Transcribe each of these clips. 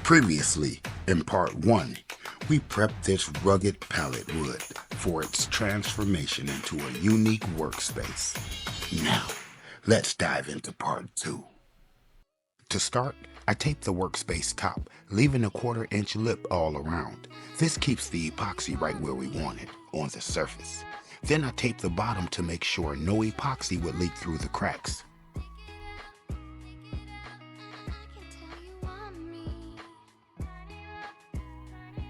Previously, in part 1, we prepped this rugged pallet wood for its transformation into a unique workspace. Now, let's dive into part 2. To start, I taped the workspace top, leaving a 1/4-inch lip all around. This keeps the epoxy right where we want it, on the surface. Then I taped the bottom to make sure no epoxy would leak through the cracks.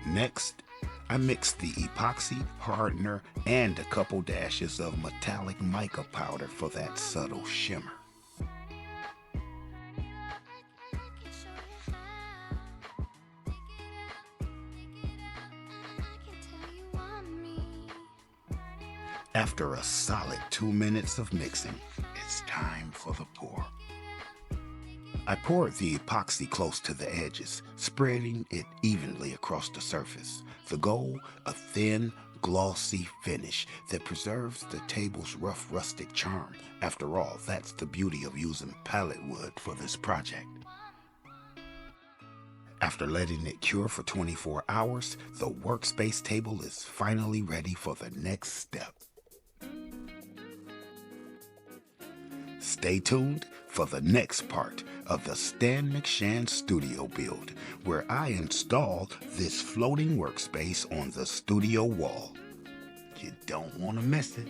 Next, I mixed the epoxy, hardener, and a couple dashes of metallic mica powder for that subtle shimmer. After a solid 2 minutes of mixing, it's time for the pour. I poured the epoxy close to the edges, spreading it evenly across the surface. The goal, a thin, glossy finish that preserves the table's rough rustic charm. After all, that's the beauty of using pallet wood for this project. After letting it cure for 24 hours, the workspace table is finally ready for the next step. Stay tuned for the next part of the Stan McShan Studio build, where I install this floating workspace on the studio wall. You don't want to miss it.